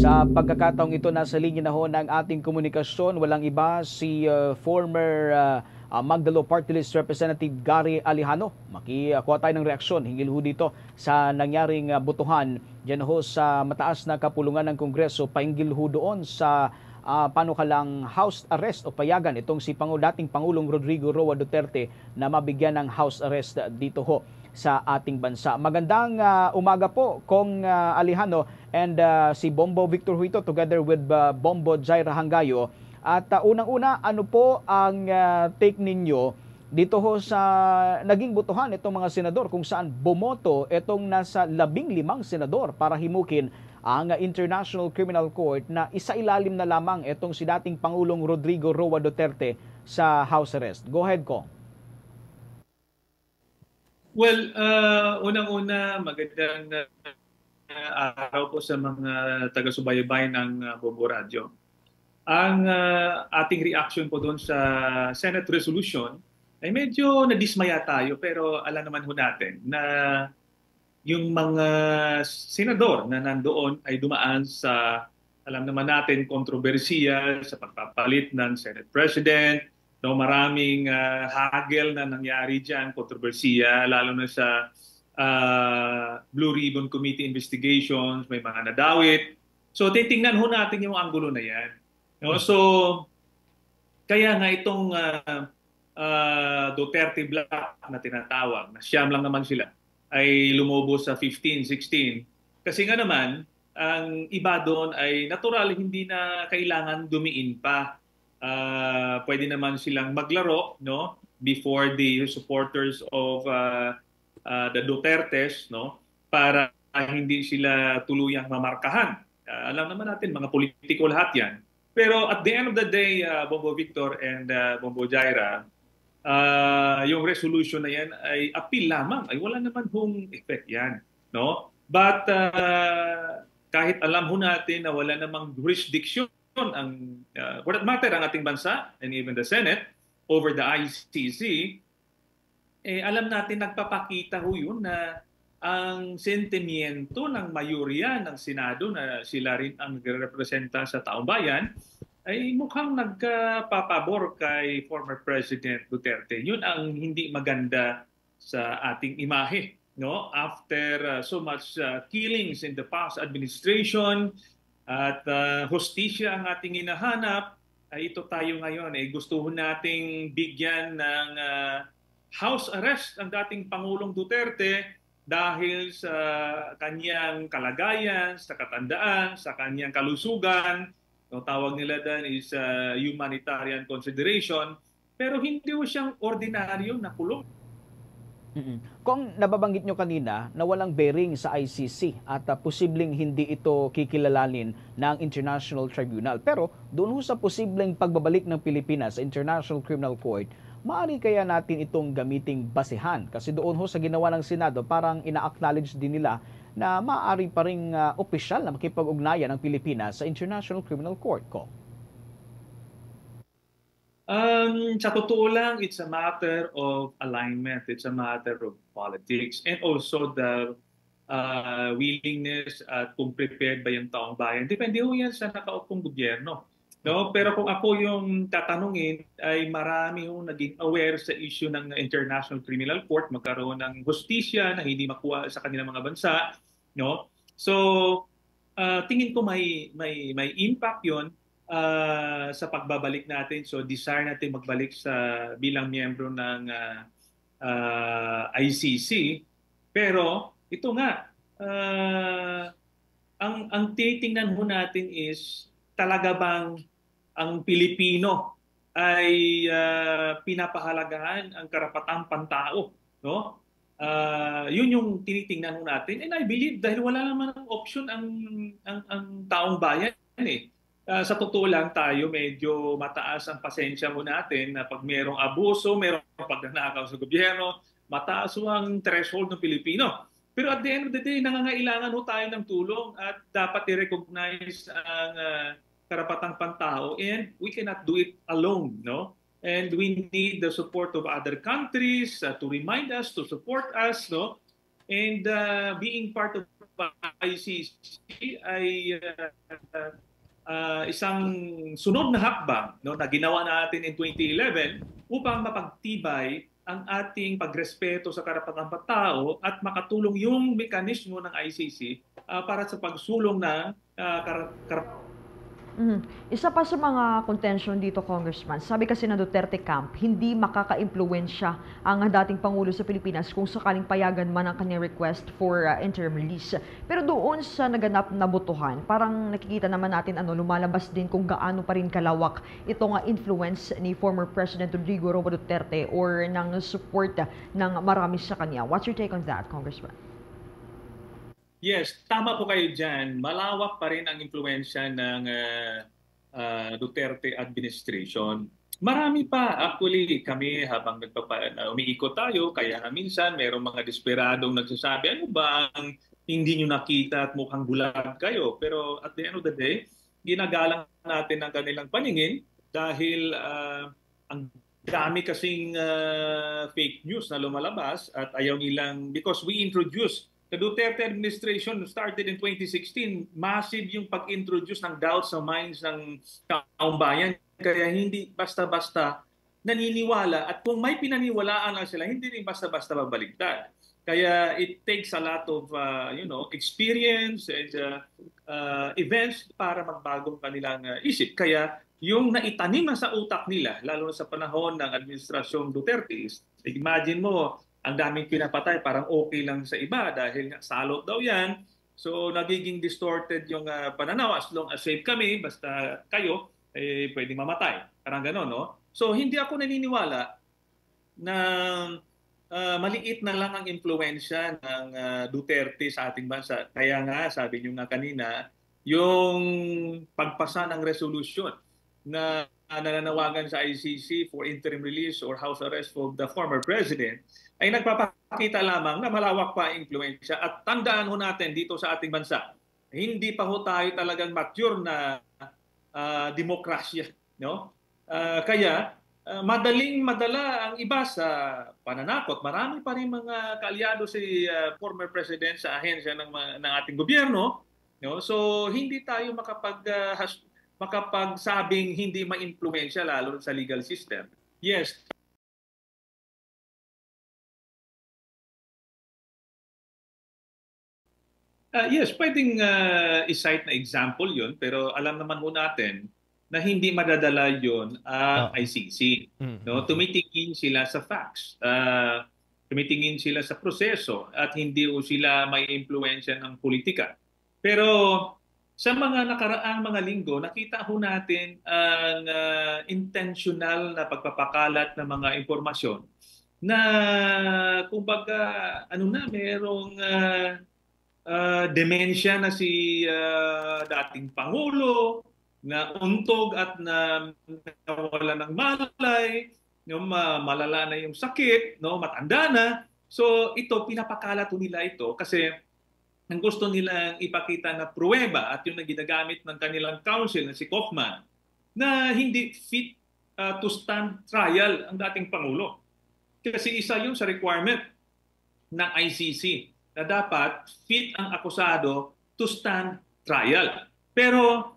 Sa pagkakataong ito, nasa linya na ho ng ating komunikasyon, walang iba si former Magdalo Party List Representative Gary Alejano. Makikuha tayo ng reaksyon hinggil ho dito sa nangyaring botohan dyan ho sa mataas na kapulungan ng Kongreso pahinggil ho doon sa panukalang house arrest o payagan itong si dating Pangulong Rodrigo Roa Duterte na mabigyan ng house arrest dito ho sa ating bansa. Magandang umaga po, Kong Alejano, and si Bombo Victor Huito together with Bombo Jaira Hangayo. At unang-una, ano po ang take ninyo dito ho sa naging botohan itong mga senador kung saan bumoto itong nasa 15 senador para himukin ang International Criminal Court na isailalim na lamang itong si dating Pangulong Rodrigo Roa Duterte sa house arrest. Go ahead, Kong. Well, unang-una, magandang araw po sa mga taga-subaybay ng Bombo Radio. Ang ating reaction po doon sa Senate resolution ay medyo nadismaya tayo, pero alam naman ho natin na yung mga senador na nandoon ay dumaan sa, alam naman natin, kontrobersiya sa pagpapalit ng Senate President. No, maraming hagel na nangyari dyan, kontrobersiya, lalo na sa Blue Ribbon Committee investigations, may mga nadawit. So titingnan ho natin yung anggulo na yan. No? So, kaya nga itong Duterte Black na tinatawag, na siyam lang naman sila, ay lumobo sa 15, 16. Kasi nga naman, ang iba doon ay natural, hindi na kailangan dumiin pa. Pwede naman silang maglaro, no, before the supporters of the Dutertes, no, para hindi sila tuluyang mamarkahan. Alam naman natin, mga politiko lahat yan. Pero at the end of the day, Bombo Victor and Bombo Jaira, yung resolution na yan ay appeal lamang, ay wala naman hong effect yan, no? But kahit alam ho natin na wala namang jurisdiction ang for that matter ang ating bansa and even the Senate over the ICC, alam natin nagpapakita ho yun na ang sentimiento ng mayorya ng Senado na sila rin ang nagrepresenta sa taong bayan ay mukhang nagpapabor kay former President Duterte. Yun ang hindi maganda sa ating imahe, no? After so much killings in the past administration at hustisya ang ating hinahanap, ay ito tayo ngayon gusto nating bigyan ng house arrest ang dating Pangulong Duterte dahil sa kanyang kalagayan, sa katandaan, sa kanyang kalusugan. Ang tawag nila doon is humanitarian consideration, pero hindi ho siyang ordinaryo na kulong. Kung nababanggit nyo kanina na walang bearing sa ICC at posibleng hindi ito kikilalalin ng International Tribunal. Pero doon ho sa posibleng pagbabalik ng Pilipinas sa International Criminal Court, maaari kaya natin itong gamiting basehan? Kasi doon ho sa ginawa ng Senado, parang ina-acknowledge din nila na maaari pa rin opisyal na makipag-ugnayan ng Pilipinas sa International Criminal Court ko. Sa totoo lang, it's a matter of alignment. It's a matter of politics and also the willingness at kung prepared ba yung taong bayan. Depende ho yan sa nakaupong gobyerno. No? Pero kung ako yung tatanungin, ay marami ho naging aware sa issue ng International Criminal Court, magkaroon ng hustisya na hindi makuha sa kanilang mga bansa. No? So, tingin ko may impact yon sa pagbabalik natin. So desire natin magbalik sa bilang miyembro ng ICC. Pero ito nga, ang titingnan ho natin is talaga bang ang Pilipino ay pinapahalagahan ang karapatang pantao, no? Yun yung tinitingnan ho natin. And I believe dahil wala naman ang option ang taong bayan sa totoo lang tayo, medyo mataas ang pasensya mo natin na pag mayroong abuso, mayroong pagnanakaw sa gobyerno, mataas ang threshold ng Pilipino. Pero at the end of the day, nangangailangan ho tayo ng tulong at dapat i-recognize ang karapatang pantao, and we cannot do it alone, no? And we need the support of other countries to remind us, to support us, no? And being part of ICC ay isang sunod na hakbang, no, na ginawa natin in 2011 upang mapagtibay ang ating pagrespeto sa karapatang tao at makatulong yung mekanismo ng ICC para sa pagsulong ng karapatang. Isa pa sa mga contention dito, Congressman, sabi kasi ng Duterte camp, hindi makaka-impluwensya ang dating Pangulo sa Pilipinas kung sakaling payagan man ang kanyang request for interim release. Pero doon sa naganap na botohan, parang nakikita naman natin lumalabas din kung gaano pa rin kalawak itong influence ni former President Rodrigo Roa Duterte or ng support ng marami sa kanya. What's your take on that, Congressman? Yes, tama po kayo dyan. Malawak pa rin ang impluensya ng Duterte administration. Marami pa. Actually, kami habang umiikot tayo, kaya minsan mayroong mga desperadong nagsasabi, ano ba ang hindi nyo nakita at mukhang bulag kayo? Pero at the end of the day, ginagalang natin ang kanilang paningin dahil ang dami kasing fake news na lumalabas at ayaw nilang, because we introduced the Duterte administration started in 2016. Massive yung pag-introduce ng doubts sa minds ng taong bayan. Kaya hindi basta-basta naniniwala. At kung may pinaniwalaan lang sila, hindi rin basta-basta babaliktad. Kaya it takes a lot of experience and events para magbagong kanilang isip. Kaya yung naitanim na sa utak nila, lalo na sa panahon ng administrasyong Duterte, imagine mo, ang daming pinapatay, parang okay lang sa iba dahil nga salot daw yan. So nagiging distorted yung pananaw. As long as safe kami, basta kayo, pwede mamatay. Parang gano'n, no? So hindi ako naniniwala na maliit na lang ang impluensya ng Duterte sa ating bansa. Kaya nga, sabi niyo nga kanina, yung pagpasa ng resolution na nananawagan sa ICC for interim release or house arrest for the former president ay nagpapakita lamang na malawak pa ang impluensya. At tandaan ho natin dito sa ating bansa, hindi pa ho tayo talagang mature na demokrasya. No? Kaya madaling madala ang iba sa pananakot. Marami pa rin mga kaalyado si former president sa ahensya ng ating gobyerno. No? So hindi tayo makapagsabing hindi ma-impluensya lalo sa legal system. Yes, yes, pwedeng i-cite na example yun, pero alam naman ho natin na hindi madadala yun ang ICC. No? Tumitingin sila sa facts, tumitingin sila sa proseso, at hindi ho sila may impluensya ng politika. Pero sa mga nakaraang mga linggo, nakita ho natin ang intentional na pagpapakalat ng mga impormasyon na kumbaga merong demensya na si dating Pangulo, na untog at na nawala ng malay, malala na yung sakit, matanda na. So ito, pinapakalat nila ito kasi ang gusto nilang ipakita na pruweba at yung ginagamit ng kanilang counsel na si Kaufman na hindi fit to stand trial ang dating Pangulo. Kasi isa yun sa requirement ng ICC na dapat fit ang akusado to stand trial. Pero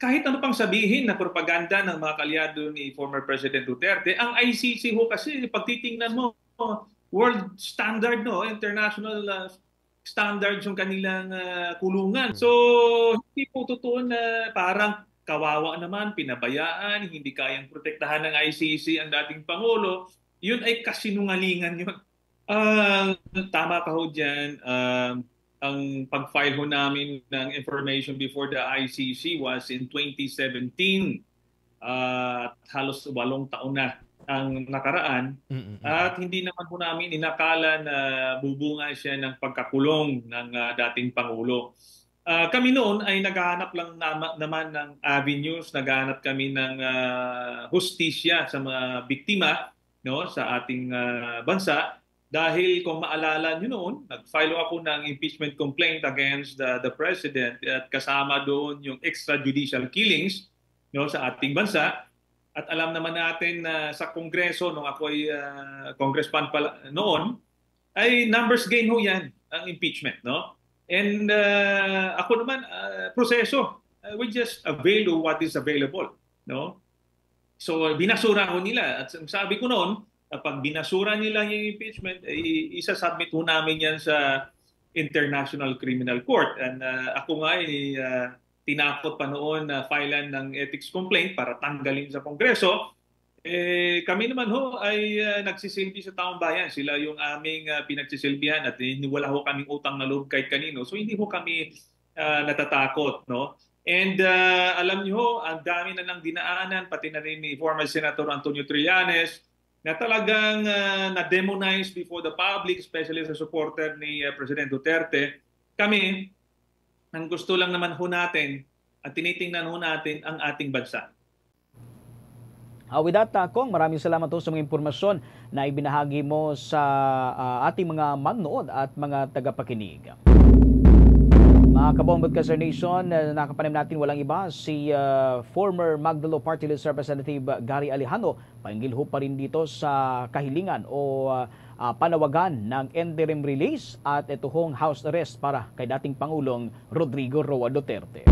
kahit ano pang sabihin na propaganda ng mga kalyado ni former President Duterte, ang ICC ho kasi pagtitingnan mo, world standard, international standards yung kanilang kulungan. So hindi po totoo na parang kawawa naman, pinabayaan, hindi kayang protektahan ng ICC ang dating Pangulo. Yun ay kasinungalingan yun. Tama ka ho dyan. Ang pag-file ho namin ng information before the ICC was in 2017. Halos 8 taon na ang nakaraan. At hindi naman po namin inakala na bubunga siya ng pagkakulong ng dating Pangulo. Kami noon ay naghahanap lang naman ng avenues, naghahanap kami ng hustisya sa mga biktima sa ating bansa. Dahil kung maalala nyo noon, nag-file ako ng impeachment complaint against the President at kasama doon yung extrajudicial killings sa ating bansa. At alam naman natin na sa Kongreso, nung ako ay congressman noon, ay numbers game ho yan, ang impeachment. And ako naman, proseso. We just avail of what is available. No? So binasura ko nila. At sabi ko noon, kapag binasura nila yung impeachment, isa-submit ho namin yan sa International Criminal Court. And ako nga tinakot pa noon na filean ng ethics complaint para tanggalin sa Kongreso. Kami naman ho ay nagsisilbi sa taong bayan. Sila yung aming pinagsisilbihan at wala ho kaming utang na loob kahit kanino. So hindi ho kami natatakot. No? And alam niyo ho, ang dami na ng dinaanan, pati na rin ni former Senator Antonio Trillanes, na talagang na-demonize before the public, especially sa supporter ni President Duterte. Kami, ang gusto lang naman ho natin at tinitingnan ho natin ang ating bansa. With that, Kong, maraming salamat po sa mga impormasyon na ibinahagi mo sa ating mga manood at mga tagapakinig. Mga kabombot ka sa nation, nakapanim natin walang iba si former Magdalo Party List Representative Gary Alejano. Paingil ho pa rin dito sa kahilingan o panawagan ng interim release at ito hong house arrest para kay dating Pangulong Rodrigo Roa Duterte.